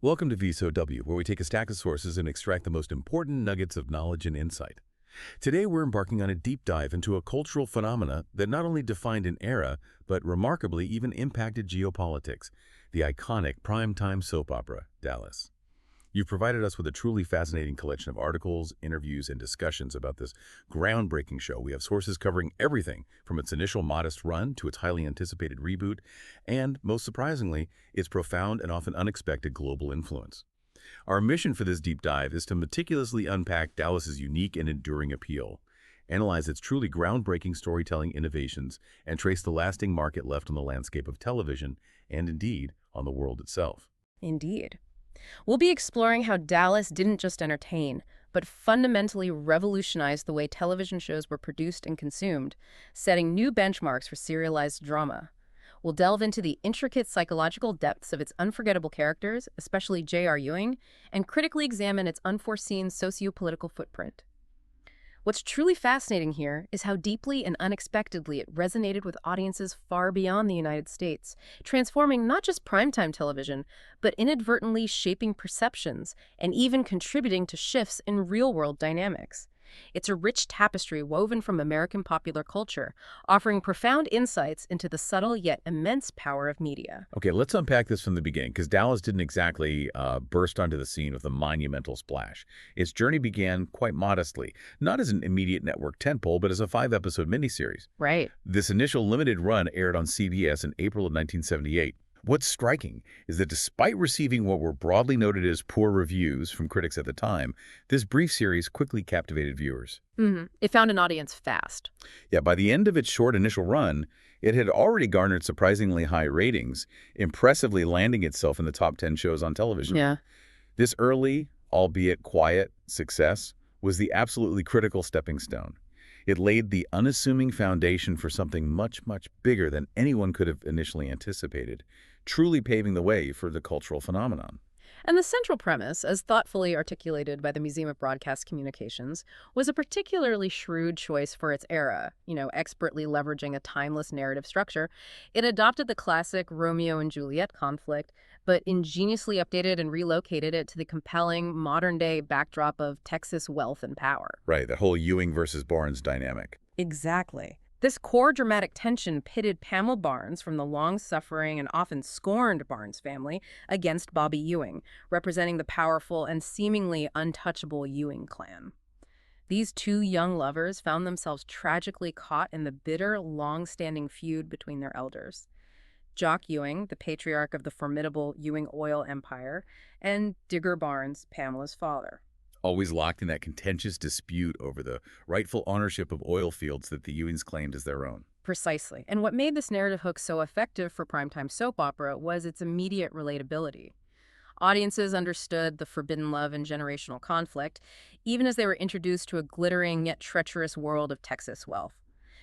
Welcome to VSOW, where we take a stack of sources and extract the most important nuggets of knowledge and insight. Today, we're embarking on a deep dive into a cultural phenomena that not only defined an era, but remarkably even impacted geopolitics, the iconic primetime soap opera, Dallas. You've provided us with a truly fascinating collection of articles, interviews, and discussions about this groundbreaking show. We have sources covering everything from its initial modest run to its highly anticipated reboot, and, most surprisingly, its profound and often unexpected global influence. Our mission for this deep dive is to meticulously unpack Dallas's unique and enduring appeal, analyze its truly groundbreaking storytelling innovations, and trace the lasting mark it left on the landscape of television and, indeed, on the world itself. Indeed. We'll be exploring how Dallas didn't just entertain, but fundamentally revolutionized the way television shows were produced and consumed, setting new benchmarks for serialized drama. We'll delve into the intricate psychological depths of its unforgettable characters, especially J.R. Ewing, and critically examine its unforeseen socio-political footprint. What's truly fascinating here is how deeply and unexpectedly it resonated with audiences far beyond the United States, transforming not just primetime television, but inadvertently shaping perceptions and even contributing to shifts in real-world dynamics. It's a rich tapestry woven from American popular culture, offering profound insights into the subtle yet immense power of media. Okay, let's unpack this from the beginning, because Dallas didn't exactly burst onto the scene with a monumental splash. Its journey began quite modestly, not as an immediate network tentpole, but as a 5-episode miniseries. Right. This initial limited run aired on CBS in April of 1978. What's striking is that despite receiving what were broadly noted as poor reviews from critics at the time, this brief series quickly captivated viewers. It found an audience fast. Yeah, by the end of its short initial run, it had already garnered surprisingly high ratings, impressively landing itself in the top 10 shows on television. Yeah. This early, albeit quiet, success was the absolutely critical stepping stone. It laid the unassuming foundation for something much, much bigger than anyone could have initially anticipated, truly paving the way for the cultural phenomenon. And the central premise, as thoughtfully articulated by the Museum of Broadcast Communications, was a particularly shrewd choice for its era, expertly leveraging a timeless narrative structure. It adopted the classic Romeo and Juliet conflict, but ingeniously updated and relocated it to the compelling modern-day backdrop of Texas wealth and power. Right, that whole Ewing versus Barnes dynamic. Exactly. This core dramatic tension pitted Pamela Barnes from the long-suffering and often scorned Barnes family against Bobby Ewing, representing the powerful and seemingly untouchable Ewing clan. These two young lovers found themselves tragically caught in the bitter, long-standing feud between their elders. Jock Ewing, the patriarch of the formidable Ewing oil empire, and Digger Barnes, Pamela's father. Always locked in that contentious dispute over the rightful ownership of oil fields that the Ewings claimed as their own. Precisely. And what made this narrative hook so effective for primetime soap opera was its immediate relatability. Audiences understood the forbidden love and generational conflict, even as they were introduced to a glittering yet treacherous world of Texas wealth.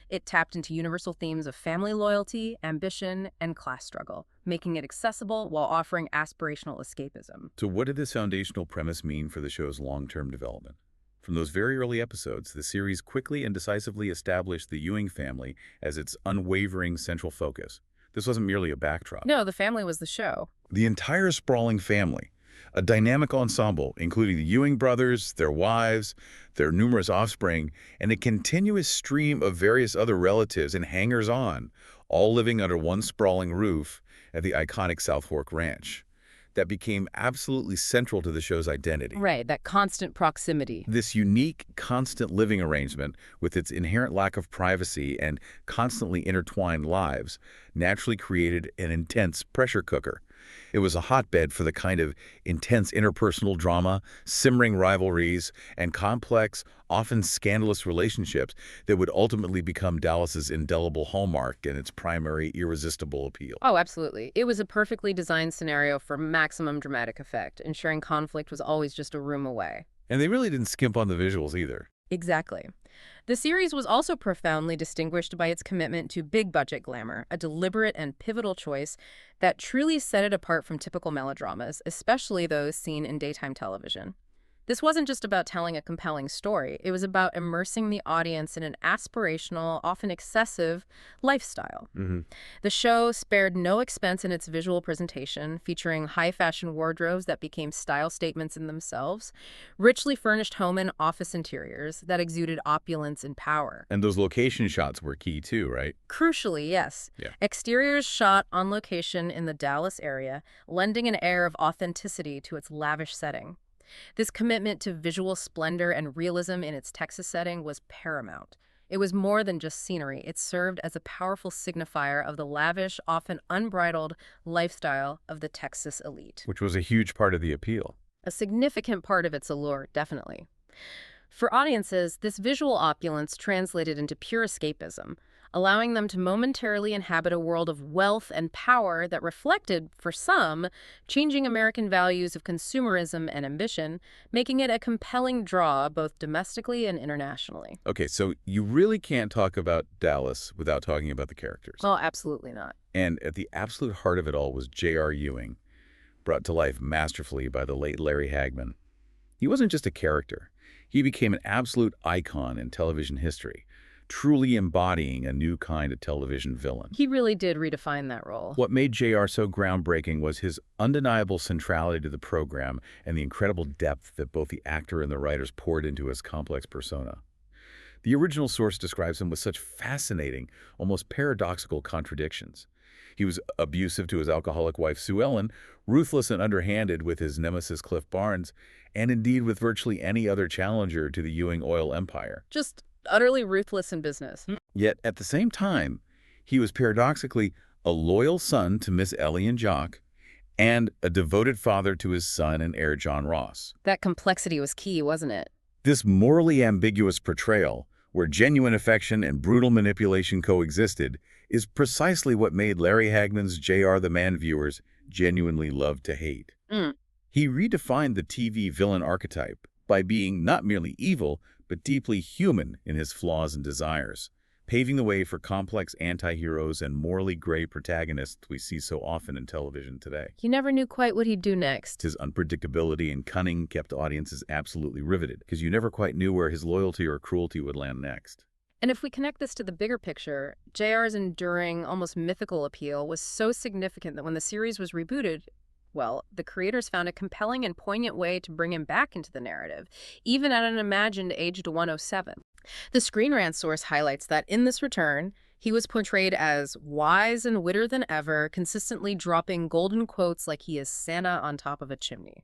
It tapped into universal themes of family loyalty, ambition, and class struggle, making it accessible while offering aspirational escapism. So what did this foundational premise mean for the show's long-term development? From those very early episodes, the series quickly and decisively established the Ewing family as its unwavering central focus. This wasn't merely a backdrop. No, the family was the show. The entire sprawling family, a dynamic ensemble, including the Ewing brothers, their wives, their numerous offspring, and a continuous stream of various other relatives and hangers-on, all living under one sprawling roof at the iconic South Fork Ranch. That became absolutely central to the show's identity. Right, that constant proximity. This unique, constant living arrangement, with its inherent lack of privacy and constantly intertwined lives, naturally created an intense pressure cooker. It was a hotbed for the kind of intense interpersonal drama, simmering rivalries, and complex, often scandalous relationships that would ultimately become Dallas's indelible hallmark and its primary irresistible appeal. Oh, absolutely. It was a perfectly designed scenario for maximum dramatic effect, ensuring conflict was always just a room away. And they really didn't skimp on the visuals either. Exactly. The series was also profoundly distinguished by its commitment to big-budget glamour, a deliberate and pivotal choice that truly set it apart from typical melodramas, especially those seen in daytime television. This wasn't just about telling a compelling story. It was about immersing the audience in an aspirational, often excessive, lifestyle. Hmm. The show spared no expense in its visual presentation, featuring high-fashion wardrobes that became style statements in themselves, richly furnished home and office interiors that exuded opulence and power. And those location shots were key too, right? Crucially, yes, Yeah. exteriors shot on location in the Dallas area, lending an air of authenticity to its lavish setting. This commitment to visual splendor and realism in its Texas setting was paramount. It was more than just scenery. It served as a powerful signifier of the lavish, often unbridled lifestyle of the Texas elite. Which was a huge part of the appeal. A significant part of its allure, definitely. For audiences, this visual opulence translated into pure escapism, allowing them to momentarily inhabit a world of wealth and power that reflected, for some, changing American values of consumerism and ambition, making it a compelling draw both domestically and internationally. Okay, so you really can't talk about Dallas without talking about the characters. Oh, absolutely not. And at the absolute heart of it all was J.R. Ewing, brought to life masterfully by the late Larry Hagman. He wasn't just a character. He became an absolute icon in television history, truly embodying a new kind of television villain. He really did redefine that role. What made JR so groundbreaking was his undeniable centrality to the program and the incredible depth that both the actor and the writers poured into his complex persona. The original source describes him with such fascinating, almost paradoxical contradictions. He was abusive to his alcoholic wife Sue Ellen, ruthless and underhanded with his nemesis Cliff Barnes, and indeed with virtually any other challenger to the Ewing oil empire. Just utterly ruthless in business. Yet, at the same time, he was paradoxically a loyal son to Miss Ellie and Jock, and a devoted father to his son and heir John Ross. That complexity was key, wasn't it? This morally ambiguous portrayal, where genuine affection and brutal manipulation coexisted, is precisely what made Larry Hagman's J.R. the Man viewers genuinely love to hate. He redefined the TV villain archetype by being not merely evil, but deeply human in his flaws and desires, paving the way for complex anti-heroes and morally gray protagonists we see so often in television today. You never knew quite what he'd do next. His unpredictability and cunning kept audiences absolutely riveted, because you never quite knew where his loyalty or cruelty would land next. And if we connect this to the bigger picture, JR's enduring, almost mythical appeal was so significant that when the series was rebooted, well, the creators found a compelling and poignant way to bring him back into the narrative, even at an imagined aged 107. The Screen Rant source highlights that in this return, he was portrayed as wise and witter than ever, consistently dropping golden quotes like he is Santa on top of a chimney.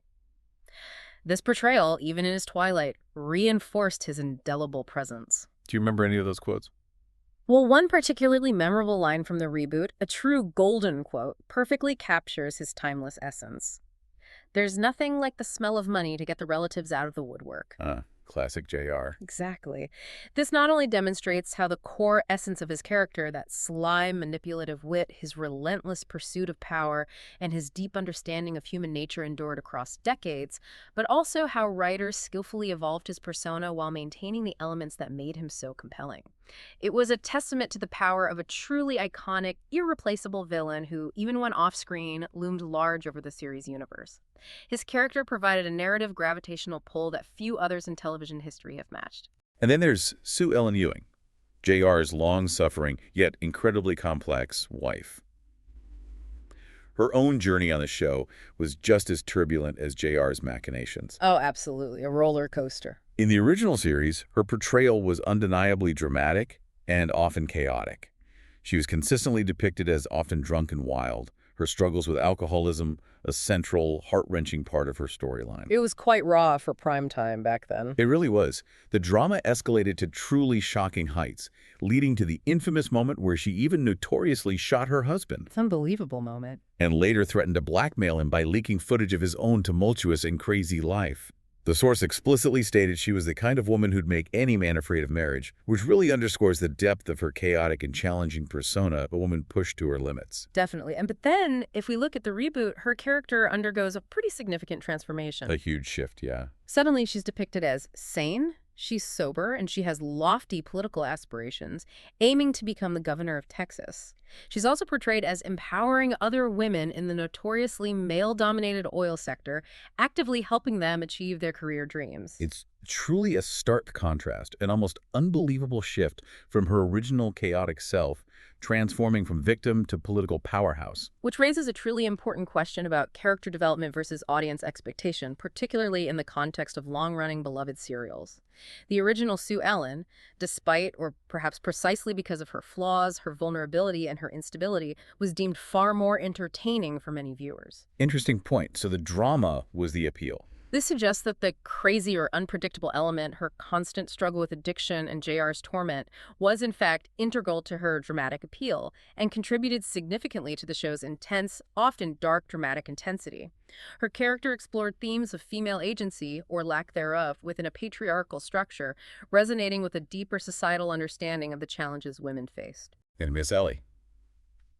This portrayal, even in his twilight, reinforced his indelible presence. Do you remember any of those quotes? Well, one particularly memorable line from the reboot, a true golden quote, perfectly captures his timeless essence. "There's nothing like the smell of money to get the relatives out of the woodwork." Classic JR. Exactly. This not only demonstrates how the core essence of his character, that sly, manipulative wit, his relentless pursuit of power, and his deep understanding of human nature endured across decades, but also how writers skillfully evolved his persona while maintaining the elements that made him so compelling. It was a testament to the power of a truly iconic, irreplaceable villain who, even when off-screen, loomed large over the series' universe. His character provided a narrative gravitational pull that few others in television history have matched. And then there's Sue Ellen Ewing, JR's long-suffering, yet incredibly complex wife. Her own journey on the show was just as turbulent as JR's machinations. Oh, absolutely. A roller coaster. In the original series, her portrayal was undeniably dramatic and often chaotic. She was consistently depicted as often drunk and wild, her struggles with alcoholism a central, heart-wrenching part of her storyline. It was quite raw for prime time back then. It really was. The drama escalated to truly shocking heights, leading to the infamous moment where she even notoriously shot her husband. It's an unbelievable moment. And later threatened to blackmail him by leaking footage of his own tumultuous and crazy life. The source explicitly stated she was the kind of woman who'd make any man afraid of marriage, which really underscores the depth of her chaotic and challenging persona, a woman pushed to her limits. Definitely. But then, if we look at the reboot, her character undergoes a pretty significant transformation. A huge shift, yeah. Suddenly, she's depicted as sane, she's sober, and she has lofty political aspirations, aiming to become the governor of Texas. She's also portrayed as empowering other women in the notoriously male-dominated oil sector, actively helping them achieve their career dreams. It's truly a stark contrast, an almost unbelievable shift from her original chaotic self, transforming from victim to political powerhouse. Which raises a truly important question about character development versus audience expectation, particularly in the context of long-running beloved serials. The original Sue Ellen, despite or perhaps precisely because of her flaws, her vulnerability, and her instability, was deemed far more entertaining for many viewers. Interesting point. So the drama was the appeal. This suggests that the crazy or unpredictable element, her constant struggle with addiction and JR's torment, was in fact integral to her dramatic appeal and contributed significantly to the show's intense, often dark dramatic intensity. Her character explored themes of female agency, or lack thereof, within a patriarchal structure, resonating with a deeper societal understanding of the challenges women faced. And Miss Ellie,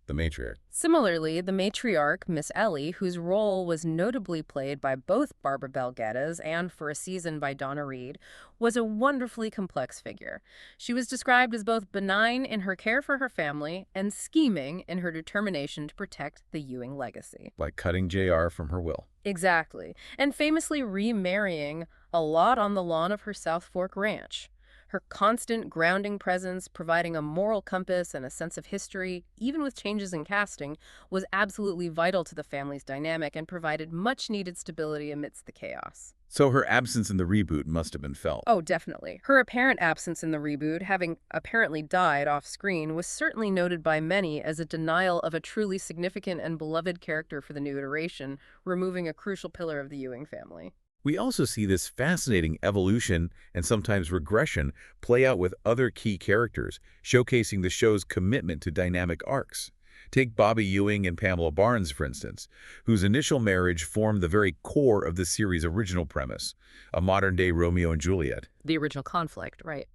the matriarch. Similarly, the matriarch, Miss Ellie, whose role was notably played by both Barbara Bel Geddes and for a season by Donna Reed, was a wonderfully complex figure. She was described as both benign in her care for her family and scheming in her determination to protect the Ewing legacy. Like cutting JR from her will. Exactly, and famously remarrying a lot on the lawn of her South Fork ranch. Her constant grounding presence, providing a moral compass and a sense of history, even with changes in casting, was absolutely vital to the family's dynamic and provided much-needed stability amidst the chaos. So her absence in the reboot must have been felt. Oh, definitely. Her apparent absence in the reboot, having apparently died off-screen, was certainly noted by many as a denial of a truly significant and beloved character for the new iteration, removing a crucial pillar of the Ewing family. We also see this fascinating evolution and sometimes regression play out with other key characters, showcasing the show's commitment to dynamic arcs. Take Bobby Ewing and Pamela Barnes, for instance, whose initial marriage formed the very core of the series' original premise, a modern-day Romeo and Juliet. The original conflict, right.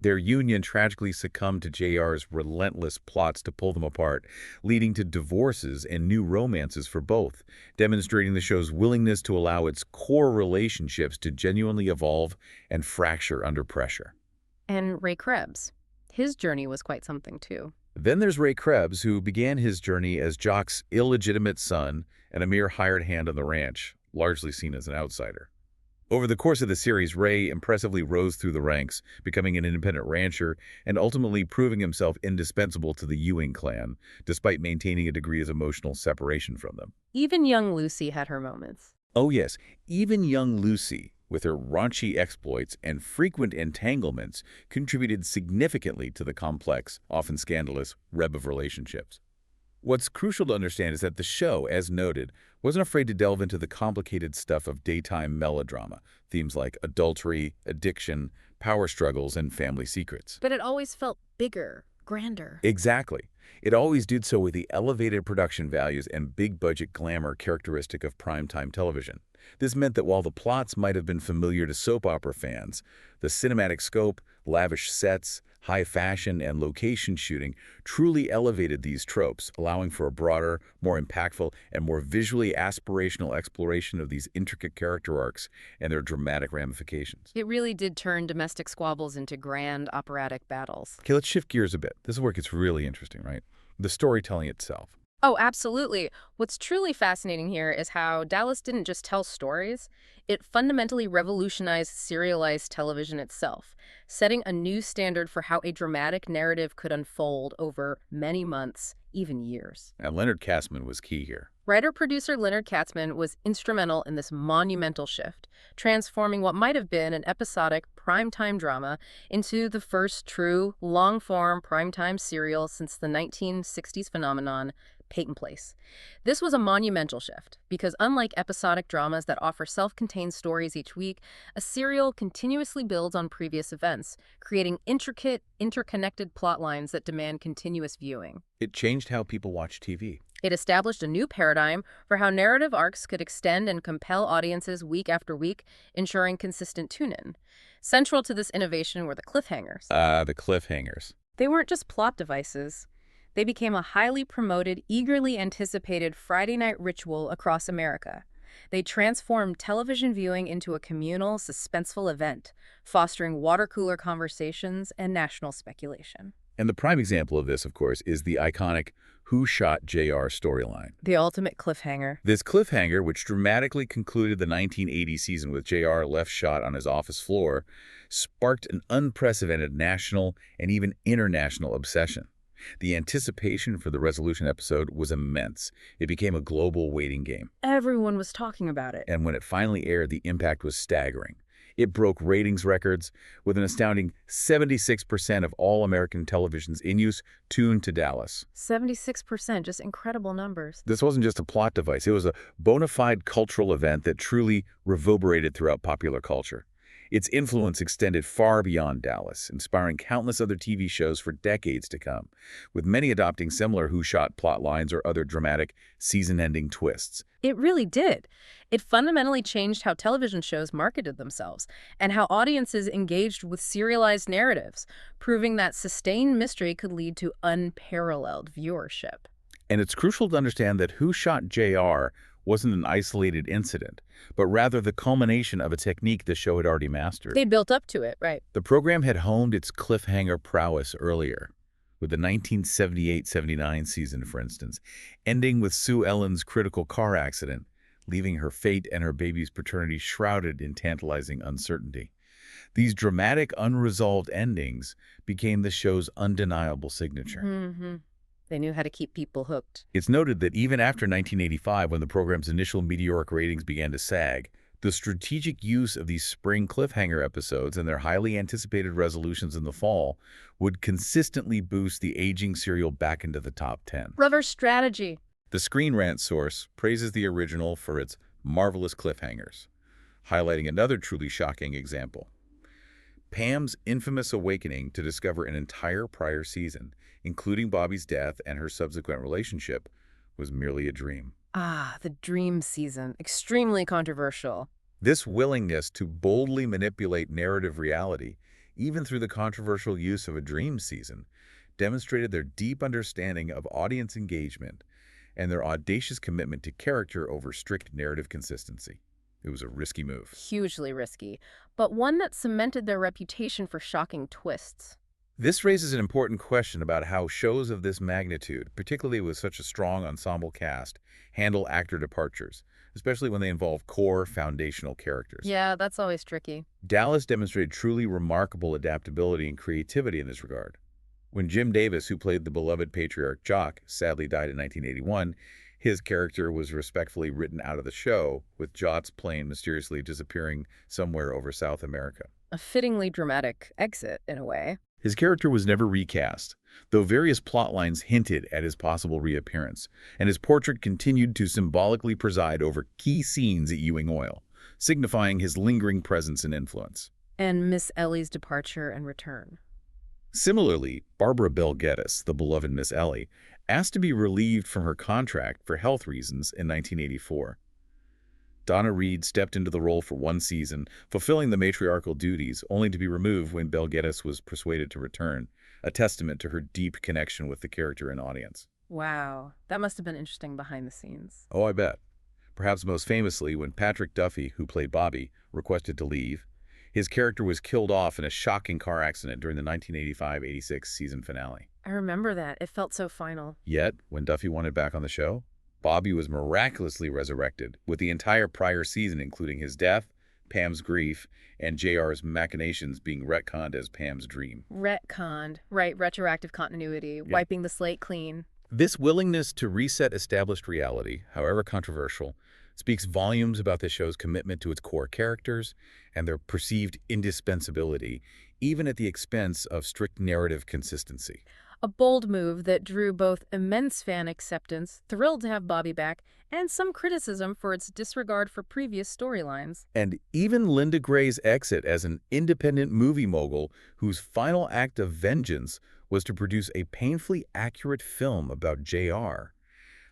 Their union tragically succumbed to JR's relentless plots to pull them apart, leading to divorces and new romances for both, demonstrating the show's willingness to allow its core relationships to genuinely evolve and fracture under pressure. And Ray Krebs. His journey was quite something, too. Then there's Ray Krebs, who began his journey as Jock's illegitimate son and a mere hired hand on the ranch, largely seen as an outsider. Over the course of the series, Ray impressively rose through the ranks, becoming an independent rancher and ultimately proving himself indispensable to the Ewing clan, despite maintaining a degree of emotional separation from them. Even young Lucy had her moments. Oh yes, even young Lucy, with her raunchy exploits and frequent entanglements, contributed significantly to the complex, often scandalous, web of relationships. What's crucial to understand is that the show, as noted, wasn't afraid to delve into the complicated stuff of daytime melodrama, themes like adultery, addiction, power struggles, and family secrets. But it always felt bigger, grander. Exactly. It always did so with the elevated production values and big-budget glamour characteristic of primetime television. This meant that while the plots might have been familiar to soap opera fans, the cinematic scope, lavish sets, high fashion, and location shooting truly elevated these tropes, allowing for a broader, more impactful, and more visually aspirational exploration of these intricate character arcs and their dramatic ramifications. It really did turn domestic squabbles into grand operatic battles. Okay, let's shift gears a bit. This is where it gets really interesting, right? The storytelling itself. Oh, absolutely. What's truly fascinating here is how Dallas didn't just tell stories. It fundamentally revolutionized serialized television itself, setting a new standard for how a dramatic narrative could unfold over many months, even years. And Leonard Katzman was key here. Writer-producer Leonard Katzman was instrumental in this monumental shift, transforming what might have been an episodic primetime drama into the first true, long-form primetime serial since the 1960s phenomenon, Peyton Place. This was a monumental shift because unlike episodic dramas that offer self-contained stories each week, a serial continuously builds on previous events, creating intricate, interconnected plot lines that demand continuous viewing. It changed how people watch TV. It established a new paradigm for how narrative arcs could extend and compel audiences week after week, ensuring consistent tune-in. Central to this innovation were the cliffhangers. The cliffhangers. They weren't just plot devices. They became a highly promoted, eagerly anticipated Friday night ritual across America. They transformed television viewing into a communal, suspenseful event, fostering water cooler conversations and national speculation. And the prime example of this, of course, is the iconic Who Shot JR storyline. The ultimate cliffhanger. This cliffhanger, which dramatically concluded the 1980 season with JR left shot on his office floor, sparked an unprecedented national and even international obsession. The anticipation for the resolution episode was immense. It became a global waiting game. Everyone was talking about it. And when it finally aired, the impact was staggering. It broke ratings records, with an astounding 76% of all American televisions in use tuned to Dallas. 76%, just incredible numbers. This wasn't just a plot device. It was a bona fide cultural event that truly reverberated throughout popular culture. Its influence extended far beyond Dallas, inspiring countless other TV shows for decades to come, with many adopting similar Who Shot plot lines or other dramatic, season-ending twists. It really did. It fundamentally changed how television shows marketed themselves and how audiences engaged with serialized narratives, proving that sustained mystery could lead to unparalleled viewership. And it's crucial to understand that Who Shot JR wasn't an isolated incident, but rather the culmination of a technique the show had already mastered. They built up to it, right? The program had honed its cliffhanger prowess earlier, with the 1978-79 season, for instance, ending with Sue Ellen's critical car accident, leaving her fate and her baby's paternity shrouded in tantalizing uncertainty. These dramatic, unresolved endings became the show's undeniable signature. Mm-hmm. They knew how to keep people hooked. It's noted that even after 1985, when the program's initial meteoric ratings began to sag, the strategic use of these spring cliffhanger episodes and their highly anticipated resolutions in the fall would consistently boost the aging serial back into the top 10. Reverse strategy. The Screen Rant source praises the original for its marvelous cliffhangers, highlighting another truly shocking example. Pam's infamous awakening to discover an entire prior season, including Bobby's death and her subsequent relationship, was merely a dream. Ah, the dream season. Extremely controversial. This willingness to boldly manipulate narrative reality, even through the controversial use of a dream season, demonstrated their deep understanding of audience engagement and their audacious commitment to character over strict narrative consistency. It was a risky move. Hugely risky, but one that cemented their reputation for shocking twists. This raises an important question about how shows of this magnitude, particularly with such a strong ensemble cast, handle actor departures, especially when they involve core, foundational characters. Yeah, that's always tricky. Dallas demonstrated truly remarkable adaptability and creativity in this regard. When Jim Davis, who played the beloved patriarch Jock, sadly died in 1981, his character was respectfully written out of the show, with Jock's plane mysteriously disappearing somewhere over South America. A fittingly dramatic exit, in a way. His character was never recast, though various plotlines hinted at his possible reappearance, and his portrait continued to symbolically preside over key scenes at Ewing Oil, signifying his lingering presence and influence. And Miss Ellie's departure and return. Similarly, Barbara Bel Geddes, the beloved Miss Ellie, asked to be relieved from her contract for health reasons in 1984. Donna Reed stepped into the role for one season, fulfilling the matriarchal duties, only to be removed when Bel Geddes was persuaded to return, a testament to her deep connection with the character and audience. Wow, that must have been interesting behind the scenes. Oh, I bet. Perhaps most famously, when Patrick Duffy, who played Bobby, requested to leave, his character was killed off in a shocking car accident during the 1985-86 season finale. I remember that. It felt so final. Yet, when Duffy wanted back on the show, Bobby was miraculously resurrected, with the entire prior season, including his death, Pam's grief, and JR's machinations being retconned as Pam's dream. Retconned. Right, retroactive continuity, wiping the slate clean. This willingness to reset established reality, however controversial, speaks volumes about the show's commitment to its core characters and their perceived indispensability, even at the expense of strict narrative consistency. A bold move that drew both immense fan acceptance, thrilled to have Bobby back, and some criticism for its disregard for previous storylines. And even Linda Gray's exit as an independent movie mogul whose final act of vengeance was to produce a painfully accurate film about JR,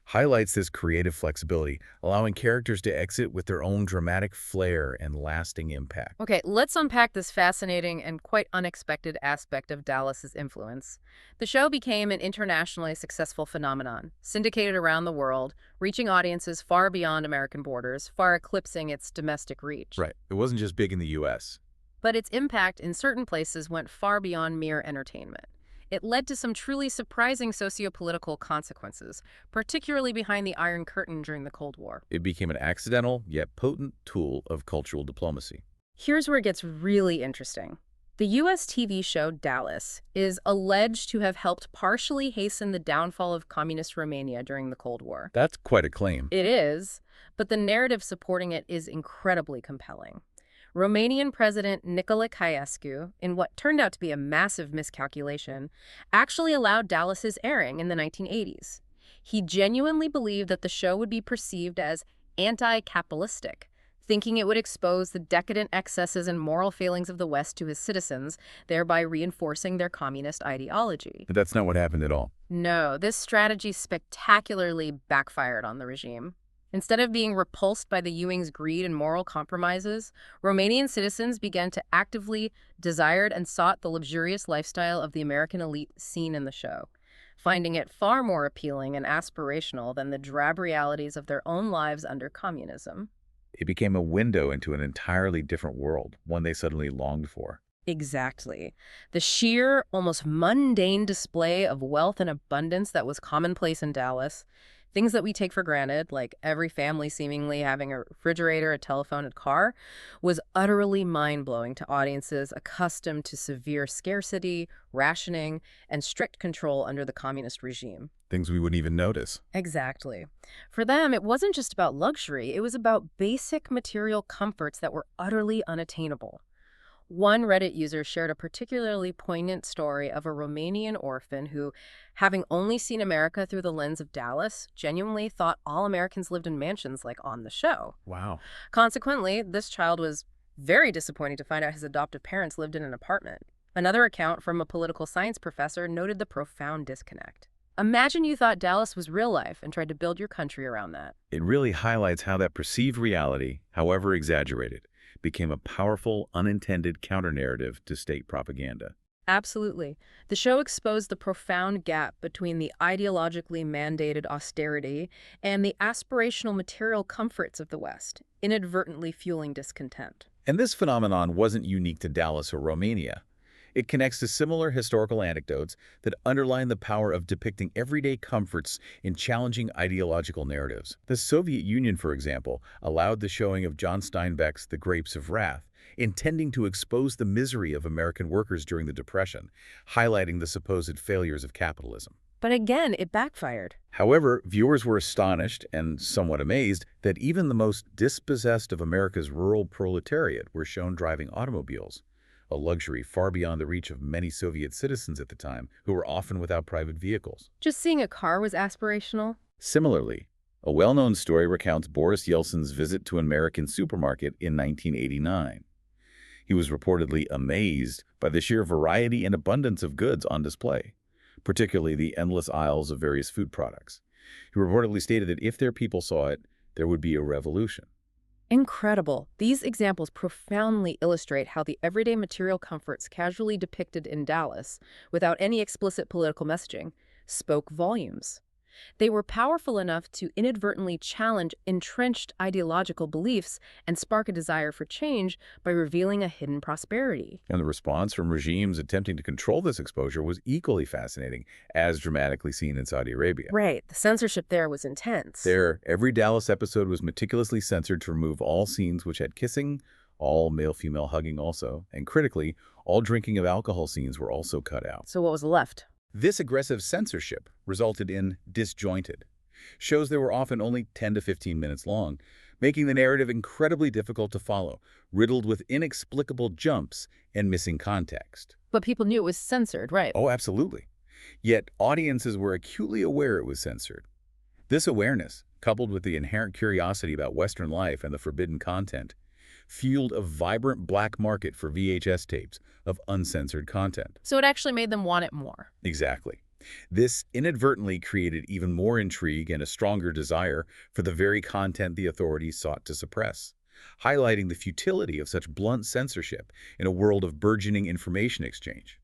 highlights this creative flexibility, allowing characters to exit with their own dramatic flair and lasting impact. Okay, let's unpack this fascinating and quite unexpected aspect of Dallas's influence. The show became an internationally successful phenomenon, syndicated around the world, reaching audiences far beyond American borders, far eclipsing its domestic reach. Right. It wasn't just big in the U.S. But its impact in certain places went far beyond mere entertainment. it led to some truly surprising sociopolitical consequences, particularly behind the Iron Curtain during the Cold War. It became an accidental yet potent tool of cultural diplomacy. Here's where it gets really interesting. The U.S. TV show Dallas is alleged to have helped partially hasten the downfall of communist Romania during the Cold War. That's quite a claim. It is, but the narrative supporting it is incredibly compelling. Romanian President Nicolae Ceausescu, in what turned out to be a massive miscalculation, actually allowed Dallas's airing in the 1980s. He genuinely believed that the show would be perceived as anti-capitalistic, thinking it would expose the decadent excesses and moral failings of the West to his citizens, thereby reinforcing their communist ideology. But that's not what happened at all. No, this strategy spectacularly backfired on the regime. Instead of being repulsed by the Ewing's greed and moral compromises, Romanian citizens began to actively desired and sought the luxurious lifestyle of the American elite seen in the show, finding it far more appealing and aspirational than the drab realities of their own lives under communism. It became a window into an entirely different world, one they suddenly longed for. Exactly. The sheer, almost mundane display of wealth and abundance that was commonplace in Dallas, things that we take for granted, like every family seemingly having a refrigerator, a telephone, a car, was utterly mind-blowing to audiences accustomed to severe scarcity, rationing, and strict control under the communist regime. Things we wouldn't even notice. Exactly. For them, it wasn't just about luxury, it was about basic material comforts that were utterly unattainable. One Reddit user shared a particularly poignant story of a Romanian orphan who, having only seen America through the lens of Dallas, genuinely thought all Americans lived in mansions like on the show. Wow. Consequently, this child was very disappointed to find out his adoptive parents lived in an apartment. Another account from a political science professor noted the profound disconnect. Imagine you thought Dallas was real life and tried to build your country around that. It really highlights how that perceived reality, however exaggerated, became a powerful, unintended counter-narrative to state propaganda. Absolutely. The show exposed the profound gap between the ideologically mandated austerity and the aspirational material comforts of the West, inadvertently fueling discontent. And this phenomenon wasn't unique to Dallas or Romania. It connects to similar historical anecdotes that underline the power of depicting everyday comforts in challenging ideological narratives. The Soviet Union, for example, allowed the showing of John Steinbeck's The Grapes of Wrath, intending to expose the misery of American workers during the Depression, highlighting the supposed failures of capitalism. But again, it backfired. However, viewers were astonished and somewhat amazed that even the most dispossessed of America's rural proletariat were shown driving automobiles, a luxury far beyond the reach of many Soviet citizens at the time who were often without private vehicles. Just seeing a car was aspirational? Similarly, a well-known story recounts Boris Yeltsin's visit to an American supermarket in 1989. He was reportedly amazed by the sheer variety and abundance of goods on display, particularly the endless aisles of various food products. He reportedly stated that if their people saw it, there would be a revolution. Incredible. These examples profoundly illustrate how the everyday material comforts casually depicted in Dallas, without any explicit political messaging, spoke volumes. They were powerful enough to inadvertently challenge entrenched ideological beliefs and spark a desire for change by revealing a hidden prosperity. And the response from regimes attempting to control this exposure was equally fascinating, as dramatically seen in Saudi Arabia. Right. The censorship there was intense. There, every Dallas episode was meticulously censored to remove all scenes which had kissing, all male-female hugging also, and critically, all drinking of alcohol scenes were also cut out. So what was left? This aggressive censorship resulted in Disjointed. Shows that were often only 10 to 15 minutes long, making the narrative incredibly difficult to follow, riddled with inexplicable jumps and missing context. But people knew it was censored, right? Oh, absolutely. Yet audiences were acutely aware it was censored. This awareness, coupled with the inherent curiosity about Western life and the forbidden content, fueled a vibrant black market for VHS tapes of uncensored content. So it actually made them want it more. Exactly. This inadvertently created even more intrigue and a stronger desire for the very content the authorities sought to suppress, highlighting the futility of such blunt censorship in a world of burgeoning information exchange.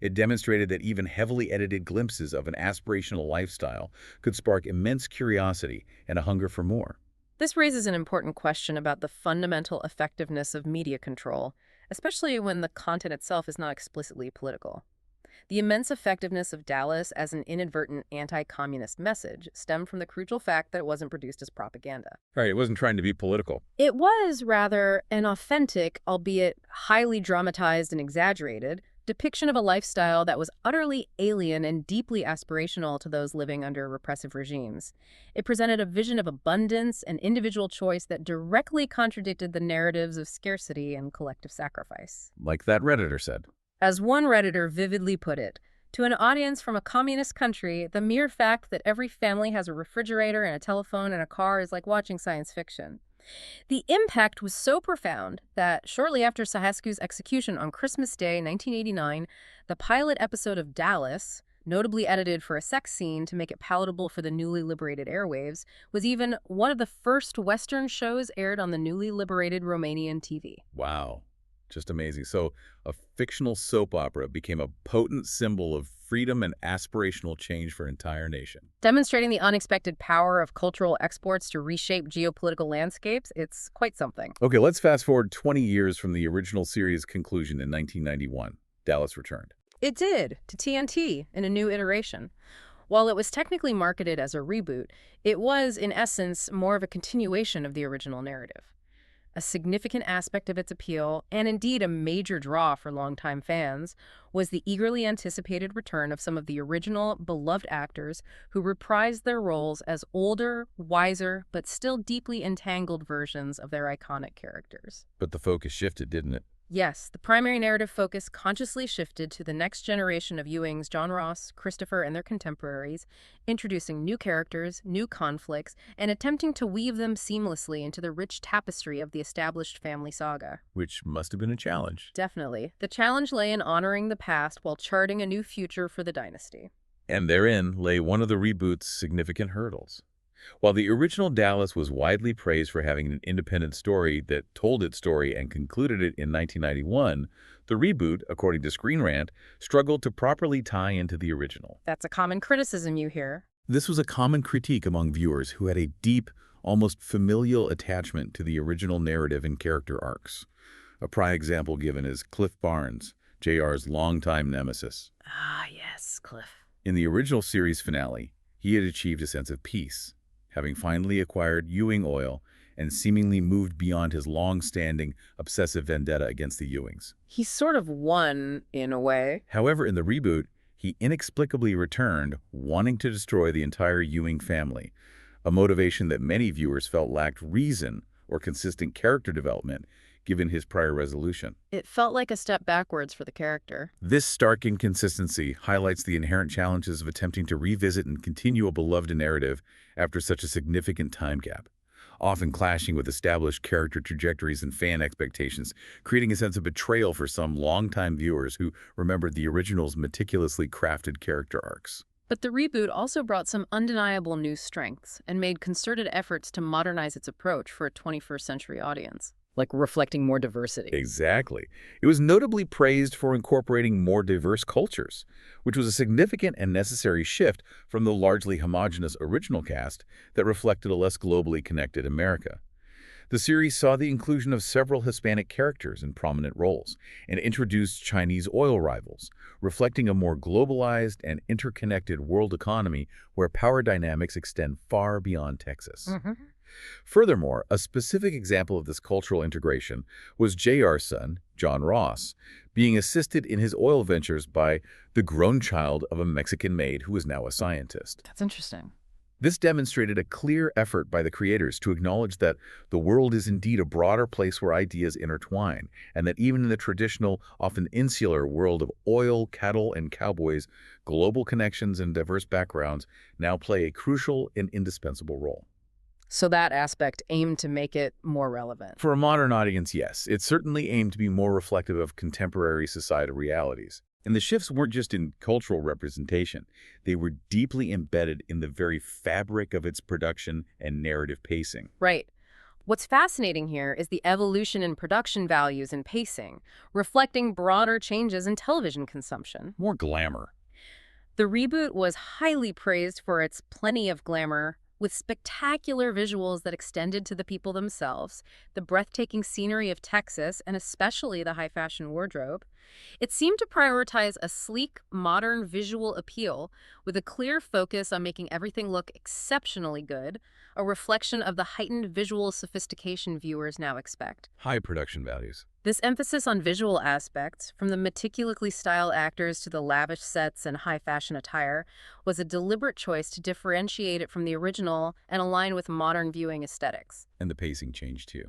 It demonstrated that even heavily edited glimpses of an aspirational lifestyle could spark immense curiosity and a hunger for more. This raises an important question about the fundamental effectiveness of media control, especially when the content itself is not explicitly political. The immense effectiveness of Dallas as an inadvertent anti-communist message stemmed from the crucial fact that it wasn't produced as propaganda. Right, it wasn't trying to be political. It was, rather, an authentic, albeit highly dramatized and exaggerated, depiction of a lifestyle that was utterly alien and deeply aspirational to those living under repressive regimes. It presented a vision of abundance and individual choice that directly contradicted the narratives of scarcity and collective sacrifice. Like that Redditor said. As one Redditor vividly put it, to an audience from a communist country, the mere fact that every family has a refrigerator and a telephone and a car is like watching science fiction. The impact was so profound that shortly after Sahasku's execution on Christmas Day 1989, the pilot episode of Dallas, notably edited for a sex scene to make it palatable for the newly liberated airwaves, was even one of the first Western shows aired on the newly liberated Romanian TV. Wow. Just amazing. So a fictional soap opera became a potent symbol of freedom and aspirational change for an entire nation. Demonstrating the unexpected power of cultural exports to reshape geopolitical landscapes, it's quite something. Okay, let's fast forward 20 years from the original series' conclusion in 1991. Dallas returned. It did, to TNT, in a new iteration. While it was technically marketed as a reboot, it was, in essence, more of a continuation of the original narrative. A significant aspect of its appeal, and indeed a major draw for longtime fans, was the eagerly anticipated return of some of the original, beloved actors who reprised their roles as older, wiser, but still deeply entangled versions of their iconic characters. But the focus shifted, didn't it? Yes, the primary narrative focus consciously shifted to the next generation of Ewing's John Ross, Christopher, and their contemporaries, introducing new characters, new conflicts, and attempting to weave them seamlessly into the rich tapestry of the established family saga. Which must have been a challenge. Definitely. The challenge lay in honoring the past while charting a new future for the dynasty. And therein lay one of the reboot's significant hurdles. While the original Dallas was widely praised for having an independent story that told its story and concluded it in 1991, the reboot, according to Screen Rant, struggled to properly tie into the original. That's a common criticism you hear. This was a common critique among viewers who had a deep, almost familial attachment to the original narrative and character arcs. A prime example given is Cliff Barnes, JR's longtime nemesis. Ah, yes, Cliff. In the original series finale, he had achieved a sense of peace, having finally acquired Ewing oil and seemingly moved beyond his long-standing obsessive vendetta against the Ewings. He sort of won, in a way. However, in the reboot, he inexplicably returned, wanting to destroy the entire Ewing family, a motivation that many viewers felt lacked reason or consistent character development given his prior resolution. It felt like a step backwards for the character. This stark inconsistency highlights the inherent challenges of attempting to revisit and continue a beloved narrative after such a significant time gap, often clashing with established character trajectories and fan expectations, creating a sense of betrayal for some longtime viewers who remembered the original's meticulously crafted character arcs. But the reboot also brought some undeniable new strengths and made concerted efforts to modernize its approach for a 21st century audience. Like reflecting more diversity. Exactly. It was notably praised for incorporating more diverse cultures, which was a significant and necessary shift from the largely homogeneous original cast that reflected a less globally connected America. The series saw the inclusion of several Hispanic characters in prominent roles and introduced Chinese oil rivals, reflecting a more globalized and interconnected world economy where power dynamics extend far beyond Texas. Furthermore, a specific example of this cultural integration was JR's son, John Ross, being assisted in his oil ventures by the grown child of a Mexican maid who was now a scientist. That's interesting. This demonstrated a clear effort by the creators to acknowledge that the world is indeed a broader place where ideas intertwine, and that even in the traditional, often insular world of oil, cattle, and cowboys, global connections and diverse backgrounds now play a crucial and indispensable role. So that aspect aimed to make it more relevant. For a modern audience, yes, it certainly aimed to be more reflective of contemporary societal realities. And the shifts weren't just in cultural representation. They were deeply embedded in the very fabric of its production and narrative pacing. Right. What's fascinating here is the evolution in production values and pacing, reflecting broader changes in television consumption. More glamour. The reboot was highly praised for its plenty of glamour, with spectacular visuals that extended to the people themselves, the breathtaking scenery of Texas, and especially the high-fashion wardrobe. It seemed to prioritize a sleek, modern visual appeal with a clear focus on making everything look exceptionally good, a reflection of the heightened visual sophistication viewers now expect. High production values. This emphasis on visual aspects, from the meticulously styled actors to the lavish sets and high-fashion attire, was a deliberate choice to differentiate it from the original and align with modern viewing aesthetics. And the pacing changed too.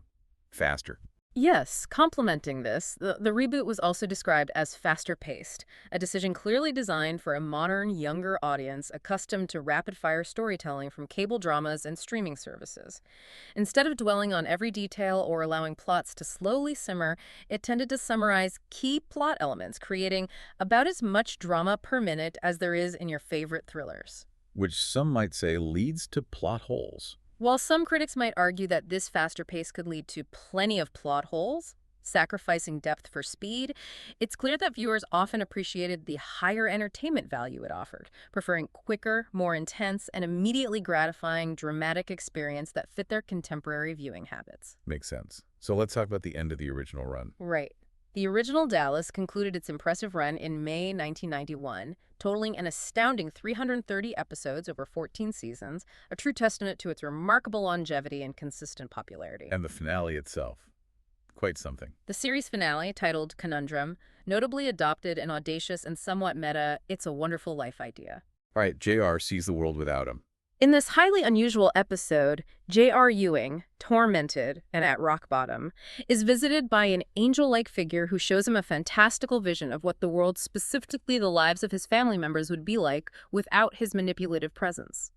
Faster. Yes, complementing this, the reboot was also described as faster-paced, a decision clearly designed for a modern, younger audience accustomed to rapid-fire storytelling from cable dramas and streaming services. Instead of dwelling on every detail or allowing plots to slowly simmer, it tended to summarize key plot elements, creating about as much drama per minute as there is in your favorite thrillers. Which some might say leads to plot holes. While some critics might argue that this faster pace could lead to plenty of plot holes, sacrificing depth for speed, it's clear that viewers often appreciated the higher entertainment value it offered, preferring quicker, more intense, and immediately gratifying dramatic experience that fit their contemporary viewing habits. Makes sense. So let's talk about the end of the original run. Right. The original Dallas concluded its impressive run in May 1991, totaling an astounding 330 episodes over 14 seasons, a true testament to its remarkable longevity and consistent popularity. And the finale itself. Quite something. The series finale, titled Conundrum, notably adopted an audacious and somewhat meta "It's a Wonderful Life" idea. All right, JR sees the world without him. In this highly unusual episode, J.R. Ewing, tormented and at rock bottom, is visited by an angel-like figure who shows him a fantastical vision of what the world, specifically the lives of his family members, would be like without his manipulative presence.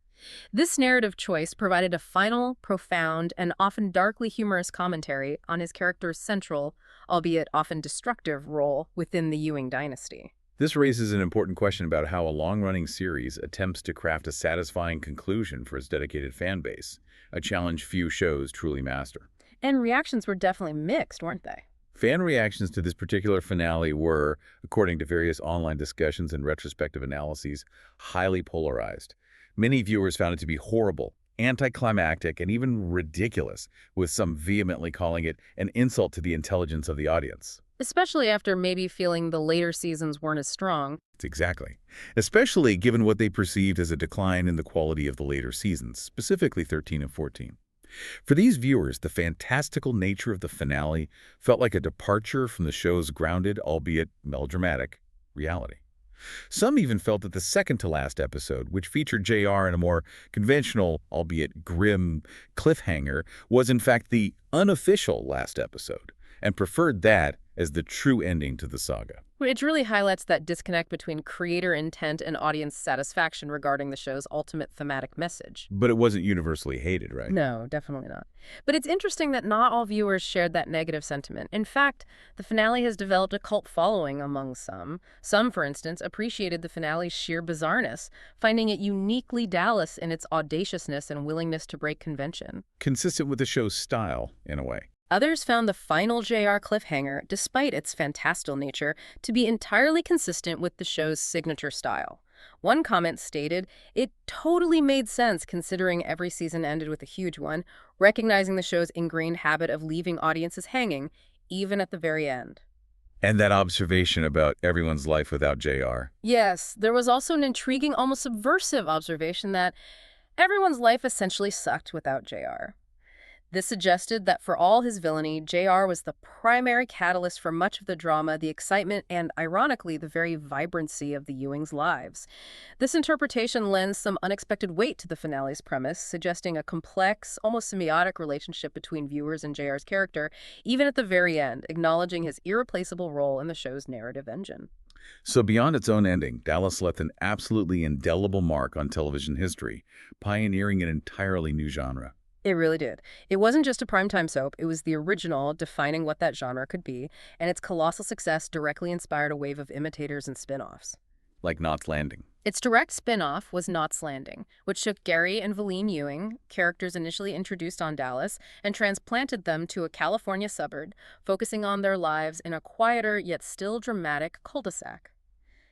This narrative choice provided a final, profound, and often darkly humorous commentary on his character's central, albeit often destructive, role within the Ewing dynasty. This raises an important question about how a long-running series attempts to craft a satisfying conclusion for its dedicated fan base, a challenge few shows truly master. And reactions were definitely mixed, weren't they? Fan reactions to this particular finale were, according to various online discussions and retrospective analyses, highly polarized. Many viewers found it to be horrible, anticlimactic, and even ridiculous, with some vehemently calling it an insult to the intelligence of the audience. Especially after maybe feeling the later seasons weren't as strong. Exactly. Especially given what they perceived as a decline in the quality of the later seasons, specifically 13 and 14. For these viewers, the fantastical nature of the finale felt like a departure from the show's grounded, albeit melodramatic, reality. Some even felt that the second-to-last episode, which featured JR in a more conventional, albeit grim, cliffhanger, was in fact the unofficial last episode, and preferred that as the true ending to the saga. Which really highlights that disconnect between creator intent and audience satisfaction regarding the show's ultimate thematic message. But it wasn't universally hated, right? No, definitely not. But it's interesting that not all viewers shared that negative sentiment. In fact, the finale has developed a cult following among some. Some, for instance, appreciated the finale's sheer bizarreness, finding it uniquely Dallas in its audaciousness and willingness to break convention. Consistent with the show's style, in a way. Others found the final JR cliffhanger, despite its fantastical nature, to be entirely consistent with the show's signature style. One comment stated, "It totally made sense considering every season ended with a huge one, recognizing the show's ingrained habit of leaving audiences hanging, even at the very end." And that observation about everyone's life without JR. Yes, there was also an intriguing, almost subversive observation that everyone's life essentially sucked without JR. This suggested that for all his villainy, JR was the primary catalyst for much of the drama, the excitement, and, ironically, the very vibrancy of the Ewings' lives. This interpretation lends some unexpected weight to the finale's premise, suggesting a complex, almost symbiotic relationship between viewers and JR's character, even at the very end, acknowledging his irreplaceable role in the show's narrative engine. So beyond its own ending, Dallas left an absolutely indelible mark on television history, pioneering an entirely new genre. It really did. It wasn't just a primetime soap, it was the original defining what that genre could be, and its colossal success directly inspired a wave of imitators and spin-offs. Like Knots Landing. Its direct spin-off was Knots Landing, which took Gary and Valine Ewing, characters initially introduced on Dallas, and transplanted them to a California suburb, focusing on their lives in a quieter yet still dramatic cul-de-sac.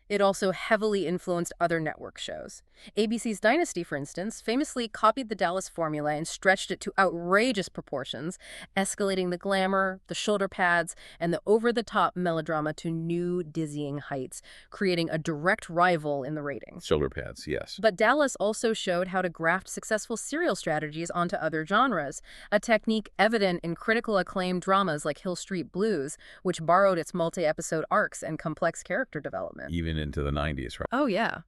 It also heavily influenced other network shows. ABC's Dynasty, for instance, famously copied the Dallas formula and stretched it to outrageous proportions, escalating the glamour, the shoulder pads, and the over-the-top melodrama to new dizzying heights, creating a direct rival in the ratings. Shoulder pads, yes. But Dallas also showed how to graft successful serial strategies onto other genres, a technique evident in critical acclaim dramas like Hill Street Blues, which borrowed its multi-episode arcs and complex character development. Even into the 90s, right? Oh, yeah.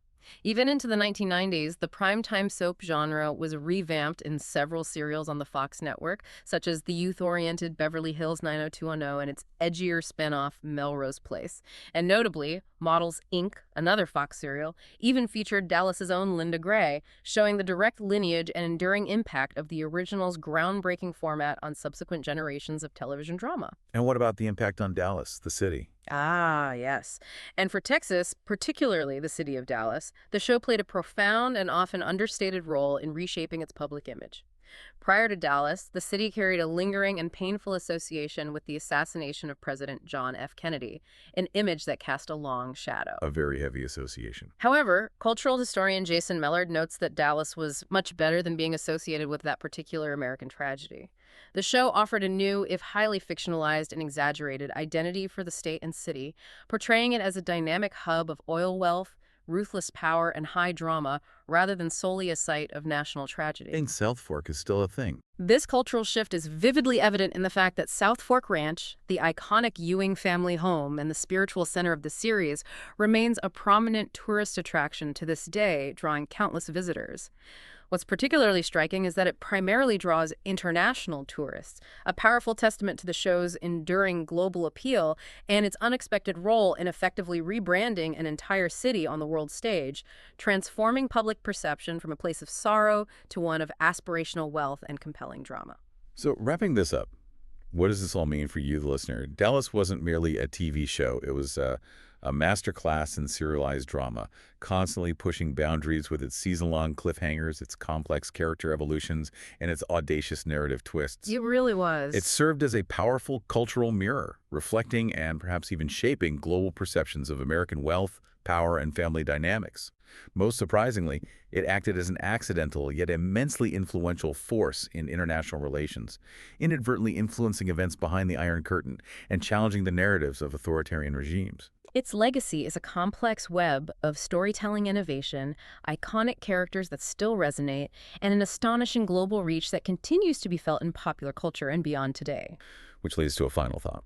Even into the 1990s, the primetime soap genre was revamped in several serials on the Fox network, such as the youth-oriented Beverly Hills 90210 and its edgier spin-off Melrose Place. And notably, Models Inc., another Fox serial, even featured Dallas's own Linda Gray, showing the direct lineage and enduring impact of the original's groundbreaking format on subsequent generations of television drama. And what about the impact on Dallas, the city? Ah, yes. And for Texas, particularly the city of Dallas, the show played a profound and often understated role in reshaping its public image. Prior to Dallas, the city carried a lingering and painful association with the assassination of President John F. Kennedy, an image that cast a long shadow. A very heavy association. However, cultural historian Jason Mellard notes that Dallas was much better than being associated with that particular American tragedy. The show offered a new, if highly fictionalized and exaggerated, identity for the state and city, portraying it as a dynamic hub of oil wealth, ruthless power, and high drama, rather than solely a site of national tragedy. I think South Fork is still a thing. This cultural shift is vividly evident in the fact that South Fork Ranch, the iconic Ewing family home and the spiritual center of the series, remains a prominent tourist attraction to this day, drawing countless visitors. What's particularly striking is that it primarily draws international tourists, a powerful testament to the show's enduring global appeal and its unexpected role in effectively rebranding an entire city on the world stage, transforming public perception from a place of sorrow to one of aspirational wealth and compelling drama. So wrapping this up, what does this all mean for you, the listener? Dallas wasn't merely a TV show. It was a masterclass in serialized drama, constantly pushing boundaries with its season-long cliffhangers, its complex character evolutions, and its audacious narrative twists. It really was. It served as a powerful cultural mirror, reflecting and perhaps even shaping global perceptions of American wealth, power, and family dynamics. Most surprisingly, it acted as an accidental yet immensely influential force in international relations, inadvertently influencing events behind the Iron Curtain and challenging the narratives of authoritarian regimes. Its legacy is a complex web of storytelling innovation, iconic characters that still resonate, and an astonishing global reach that continues to be felt in popular culture and beyond today. Which leads to a final thought.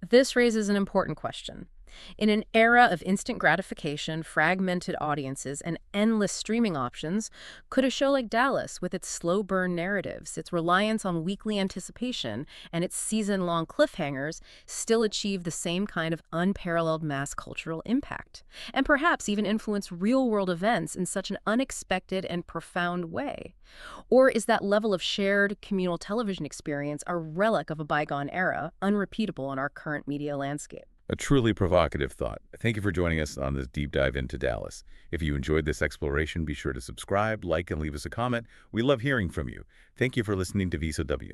This raises an important question. In an era of instant gratification, fragmented audiences, and endless streaming options, could a show like Dallas, with its slow-burn narratives, its reliance on weekly anticipation, and its season-long cliffhangers, still achieve the same kind of unparalleled mass cultural impact, and perhaps even influence real-world events in such an unexpected and profound way? Or is that level of shared communal television experience a relic of a bygone era, unrepeatable in our current media landscape? A truly provocative thought. Thank you for joining us on this deep dive into Dallas. If you enjoyed this exploration, be sure to subscribe, like, and leave us a comment. We love hearing from you. Thank you for listening to VSOW.